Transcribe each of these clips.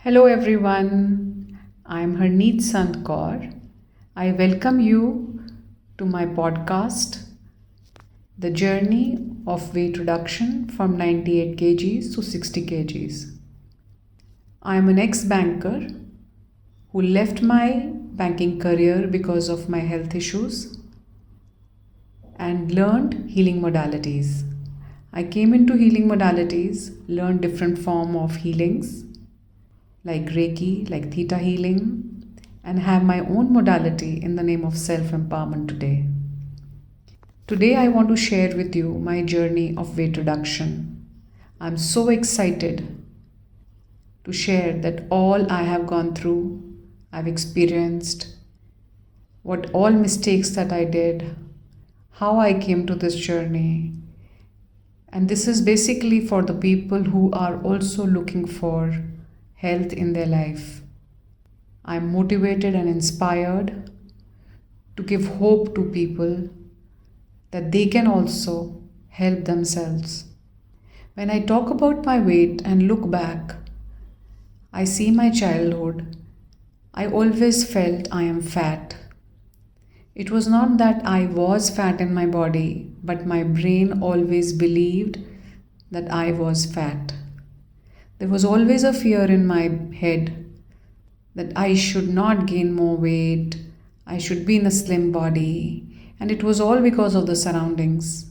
Hello everyone, I'm Harneet Sant Kaur. I welcome you to my podcast, The Journey of Weight Reduction from 98 kgs to 60 kgs. I am an ex-banker who left my banking career because of my health issues and learned healing modalities. I came into healing modalities, learned different form of healings like Reiki, like Theta healing, and have my own modality in the name of self-empowerment today. Today I want to share with you my journey of weight reduction. I'm so excited to share that all I have gone through, I've experienced, what all mistakes that I did, how I came to this journey. And this is basically for the people who are also looking for health in their life. I'm motivated and inspired to give hope to people that they can also help themselves. When I talk about my weight and look back, I see my childhood. I always felt I am fat. It was not that I was fat in my body, but my brain always believed that I was fat. There was always a fear in my head that I should not gain more weight, I should be in a slim body, and it was all because of the surroundings.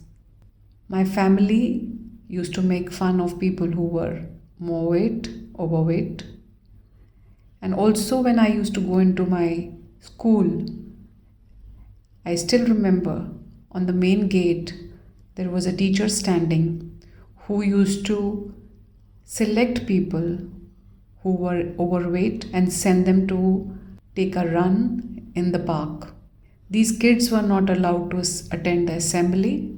My family used to make fun of people who were more weight, overweight. And also when I used to go into my school, I still remember on the main gate there was a teacher standing who used to select people who were overweight and send them to take a run in the park. These kids were not allowed to attend the assembly.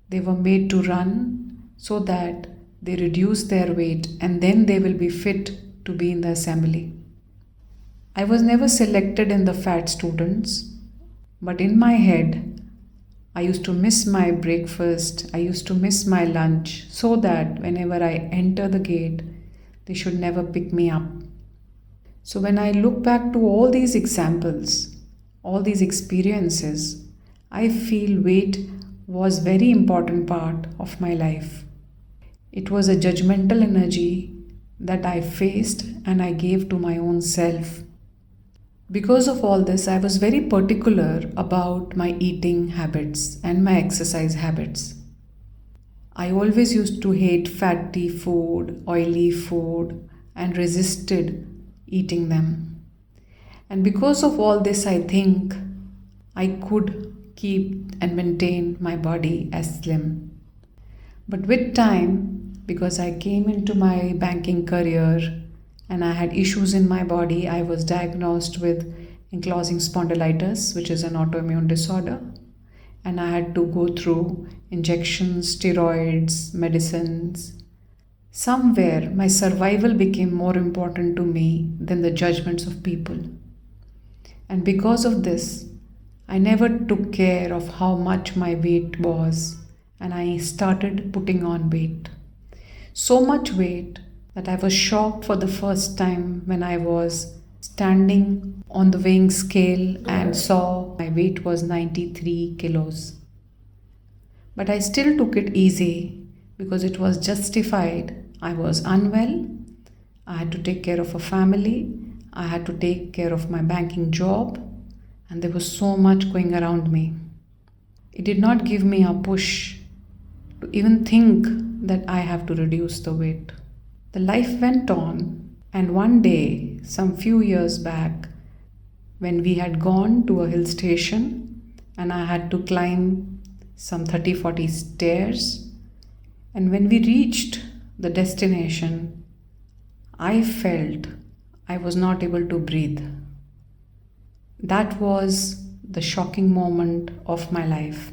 They were made to run so that they reduce their weight and then they will be fit to be in the assembly. I was never selected in the fat students, but in my head, I used to miss my breakfast, I used to miss my lunch, so that whenever I enter the gate, they should never pick me up. So when I look back to all these examples, all these experiences, I feel weight was a very important part of my life. It was a judgmental energy that I faced and I gave to my own self. Because of all this, I was very particular about my eating habits and my exercise habits. I always used to hate fatty food, oily food, and resisted eating them. And because of all this, I think I could keep and maintain my body as slim. But with time, because I came into my banking career and I had issues in my body, I was diagnosed with ankylosing spondylitis, which is an autoimmune disorder. And I had to go through injections, steroids, medicines. Somewhere my survival became more important to me than the judgments of people. And because of this, I never took care of how much my weight was, and I started putting on weight. So much weight that I was shocked for the first time when I was standing on the weighing scale and saw my weight was 93 kilos. But I still took it easy because it was justified. I was unwell. I had to take care of a family. I had to take care of my banking job. And there was so much going around me. It did not give me a push to even think that I have to reduce the weight. The life went on, and one day, some few years back, when we had gone to a hill station and I had to climb some 30-40 stairs, and when we reached the destination, I felt I was not able to breathe. That was the shocking moment of my life,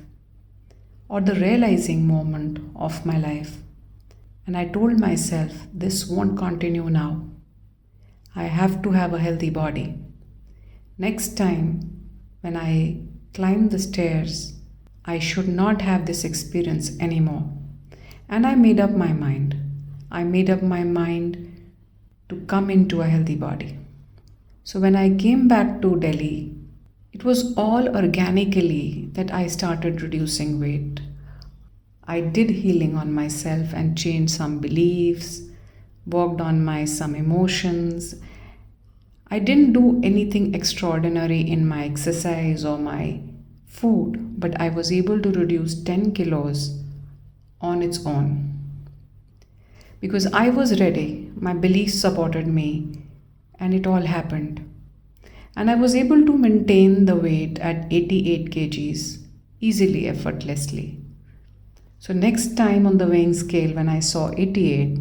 or the realizing moment of my life. And I told myself, this won't continue now. I have to have a healthy body. Next time, when I climb the stairs, I should not have this experience anymore. And I made up my mind. I made up my mind to come into a healthy body. So when I came back to Delhi, it was all organically that I started reducing weight. I did healing on myself and changed some beliefs, worked on my some emotions. I didn't do anything extraordinary in my exercise or my food, but I was able to reduce 10 kilos on its own. Because I was ready, my beliefs supported me, and it all happened. And I was able to maintain the weight at 88 kgs easily, effortlessly. So next time on the weighing scale when I saw 88,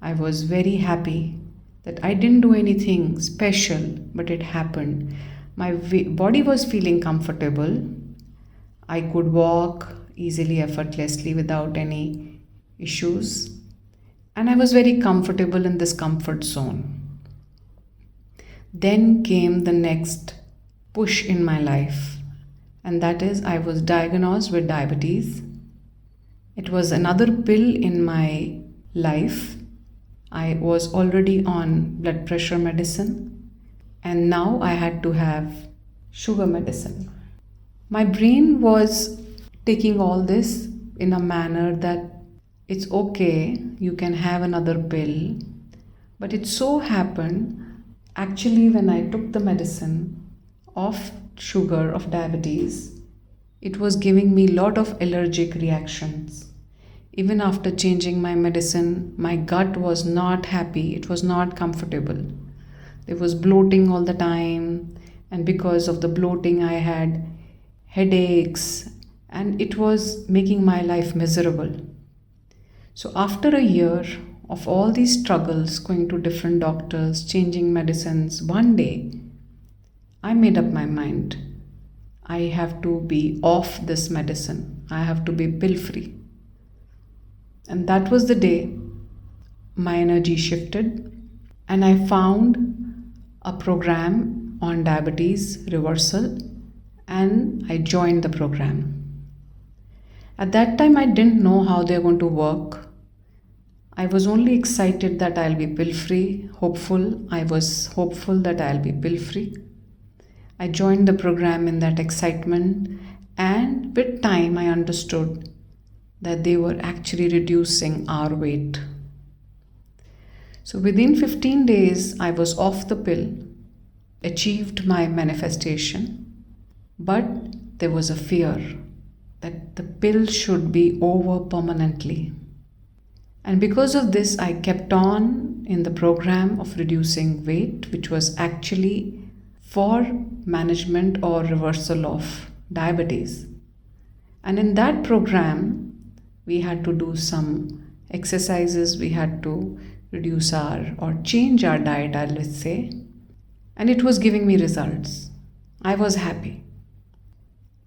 I was very happy that I didn't do anything special, but it happened. My body was feeling comfortable. I could walk easily, effortlessly without any issues. And I was very comfortable in this comfort zone. Then came the next push in my life, and that is I was diagnosed with diabetes. It was another pill in my life. I was already on blood pressure medicine, and now I had to have sugar medicine. My brain was taking all this in a manner that it's okay, you can have another pill. But it so happened, actually, when I took the medicine of sugar, of diabetes, it was giving me a lot of allergic reactions. Even after changing my medicine, my gut was not happy, it was not comfortable. There was bloating all the time, and because of the bloating, I had headaches, and it was making my life miserable. So after a year of all these struggles, going to different doctors, changing medicines, one day I made up my mind. I have to be off this medicine. I have to be pill free. And that was the day my energy shifted, and I found a program on diabetes reversal, and I joined the program. At that time, I didn't know how they're going to work. I was only excited that I'll be pill free, hopeful. I was hopeful that I'll be pill free. I joined the program in that excitement, and with time I understood that they were actually reducing our weight. So within 15 days I was off the pill, achieved my manifestation, but there was a fear that the pill should be over permanently. And because of this, I kept on in the program of reducing weight, which was actually for management or reversal of diabetes. And in that program, we had to do some exercises, we had to reduce or change our diet, let's say. And it was giving me results. I was happy.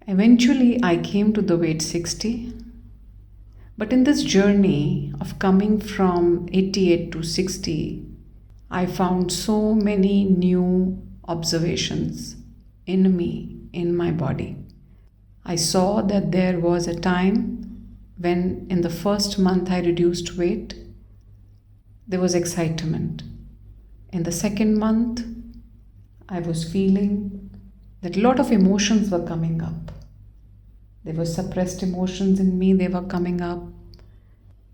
Eventually, I came to the weight 60. But in this journey of coming from 88 to 60, I found so many new observations in me, in my body. I saw that there was a time when in the first month I reduced weight, there was excitement. In the second month, I was feeling that a lot of emotions were coming up. There were suppressed emotions in me, they were coming up.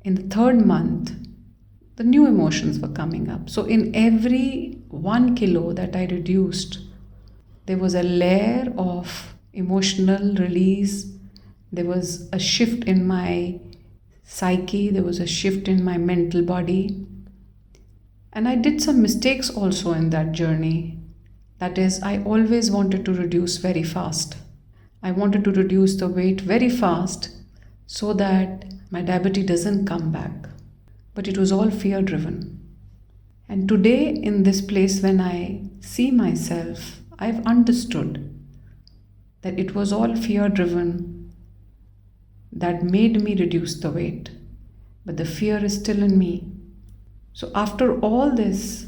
In the third month, the new emotions were coming up. So in every 1 kilo that I reduced, there was a layer of emotional release. There was a shift in my psyche. There was a shift in my mental body. And I did some mistakes also in that journey. That is, I always wanted to reduce very fast. I wanted to reduce the weight very fast so that my diabetes doesn't come back. But it was all fear driven. And today in this place when I see myself, I've understood that it was all fear driven that made me reduce the weight. But the fear is still in me. So after all this,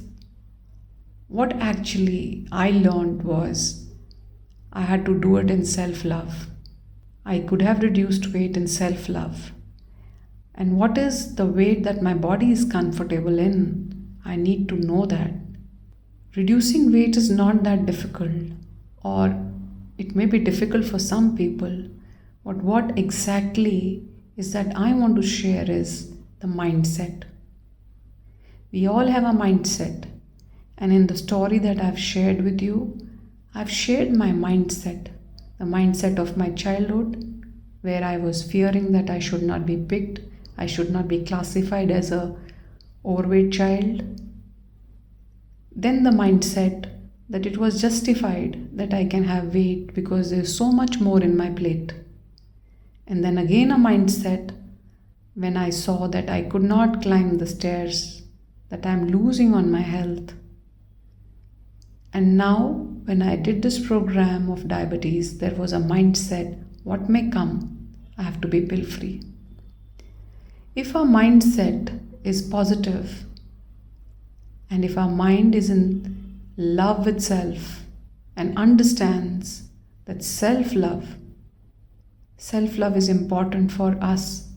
what actually I learned was I had to do it in self-love. I could have reduced weight in self-love. And what is the weight that my body is comfortable in? I need to know that. Reducing weight is not that difficult, or it may be difficult for some people, but what exactly is that I want to share is the mindset. We all have a mindset, and in the story that I've shared with you, I've shared my mindset, the mindset of my childhood, where I was fearing that I should not be picked, I should not be classified as a overweight child. Then the mindset that it was justified that I can have weight because there's so much more in my plate. And then again a mindset when I saw that I could not climb the stairs, that I'm losing on my health. And now when I did this program of diabetes, there was a mindset, what may come, I have to be pill free. If our mindset is positive, and if our mind is in love with self and understands that self-love is important for us,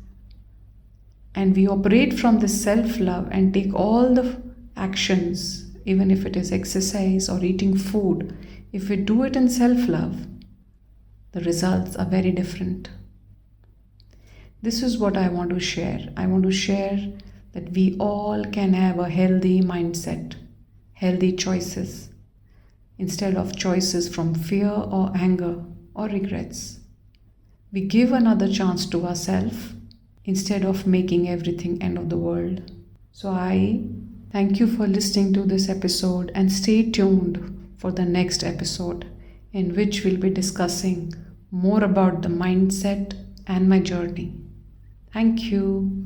and we operate from this self-love and take all the actions, even if it is exercise or eating food, if we do it in self-love, the results are very different. This is what I want to share. I want to share that we all can have a healthy mindset, healthy choices, instead of choices from fear or anger or regrets. We give another chance to ourselves instead of making everything end of the world. So I thank you for listening to this episode, and stay tuned for the next episode in which we'll be discussing more about the mindset and my journey. Thank you.